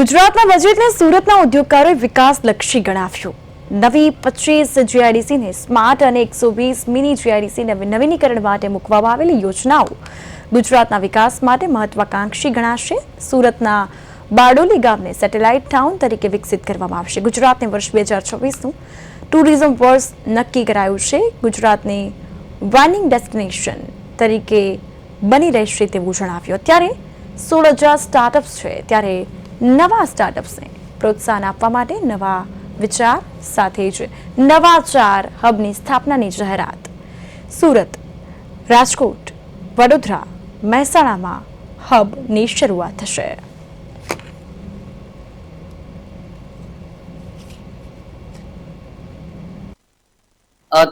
ગુજરાતના બજેટને સુરતના ઉદ્યોગકારોએ વિકાસલક્ષી ગણાવ્યું। નવી 25 જીઆઈડીસીને સ્માર્ટ અને 120 મિની જીઆઈડીસીને નવીનીકરણ માટે મૂકવામાં આવેલી યોજનાઓ ગુજરાતના વિકાસ માટે મહત્વાકાંક્ષી ગણાશે। સુરતના બારડોલી ગામને સેટેલાઇટ ટાઉન તરીકે વિકસિત કરવામાં આવશે। ગુજરાતને વર્ષ 2026નું ટુરિઝમ વર્ષ નક્કી કરાયું છે। ગુજરાતની વાઇનિંગ ડેસ્ટિનેશન તરીકે બની રહેશે તેવું જણાવ્યું। અત્યારે 16,000 સ્ટાર્ટઅપ્સ છે, ત્યારે નવા સ્ટાર્ટઅપ્સને પ્રોત્સાહન આપવા માટે નવા વિચાર સાથે જ નવા 4 હબની સ્થાપનાની જાહેરાત। સુરત, રાજકોટ, વડોદરા, મહેસાણામાં હબની શરૂઆત થશે।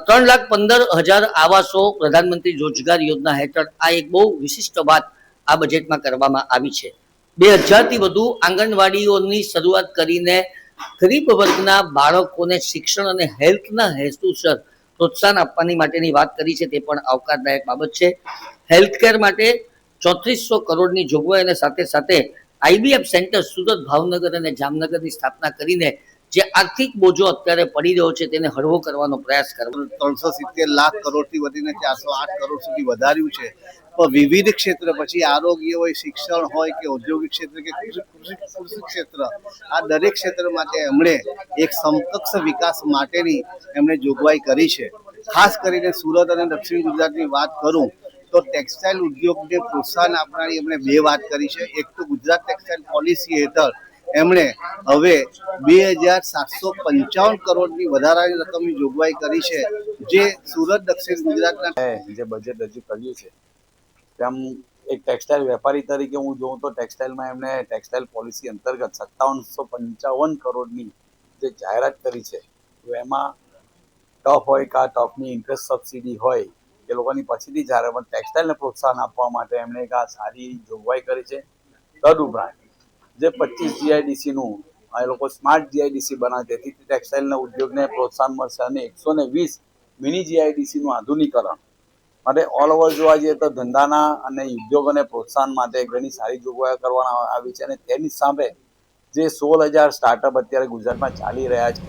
ત્રણ લાખ 15,000 આવાસો પ્રધાનમંત્રી રોજગાર યોજના હેઠળ આ એક બહુ વિશિષ્ટ વાત આ બજેટમાં કરવામાં આવી છે। 2000 થી વધુ આંગણવાડીઓની શરૂઆત કરીને ગરીબ વર્ગના બાળકોને શિક્ષણ અને હેલ્થના હેતુસર પ્રોત્સાહન આપવાની માટેની વાત કરી છે, તે પણ આવકારદાયક બાબત છે। હેલ્થકેર માટે 3400 કરોડની જોગવાઈ અને સાથે સાથે આઈબીએફ સેન્ટર સુરત, ભાવનગર અને જામનગરની સ્થાપના કરીને જે આર્થિક બોજો અત્યારે પડી રહ્યો છે તેને હળવો કરવાનો પ્રયાસ કરવાનો। 370 લાખ કરોડથી વધીને 408 કરોડ સુધી વધાર્યું છે। પણ વિવિધ ક્ષેત્ર, પછી આરોગ્ય હોય, શિક્ષણ હોય કે ઔદ્યોગિક ક્ષેત્ર કે કૃષિ ક્ષેત્ર, આ દરેક ક્ષેત્ર માટે એમણે એક સમકક્ષ વિકાસ માટેની એમણે જોગવાઈ કરી છે। ખાસ કરીને સુરત અને દક્ષિણ ગુજરાતની વાત કરું તો ટેક્સટાઇલ ઉદ્યોગને પ્રોત્સાહન આપનારી એમણે 2 વાત કરી છે। એક તો ગુજરાત ટેક્સટાઇલ પોલિસી હેઠળ એમણે હવે 2,755 કરોડની વધારાની રકમની જોગવાઈ કરી છે, જે સુરત દક્ષિણ ગુજરાતના જે બજેટ રજૂ કર્યું છે તેમ એક ટેક્સટાઇલ વેપારી તરીકે હું જોઉં તો ટેક્સટાઇલમાં એમણે ટેક્સટાઇલ પોલિસી અંતર્ગત 5755 કરોડની જે જાહેરાત કરી છે, તો એમાં ટફ હોય કે ટફની ઇન્ટરેસ્ટ સબસિડી હોય એ લોકોની પછીથી જાહેરાત, પણ ટેક્સટાઇલને પ્રોત્સાહન આપવા માટે એમણે એક આ સારી જોગવાઈ કરી છે। તદુપરાંત જે 25 જીઆઈડીસીનું એ લોકો સ્માર્ટ જીઆઈડીસી બનાવે, તેથી ટેક્સટાઇલના ઉદ્યોગને પ્રોત્સાહન મળશે અને 120 મિની જીઆઈડીસીનું આધુનિકરણ માટે ઓલ ઓવર જોવા જઈએ તો ધંધાના અને ઉદ્યોગોને પ્રોત્સાહન માટે ઘણી સારી જોગવાઈઓ કરવામાં આવી છે। અને તેની સામે જે 16,000 સ્ટાર્ટઅપ અત્યારે ગુજરાતમાં ચાલી રહ્યા છે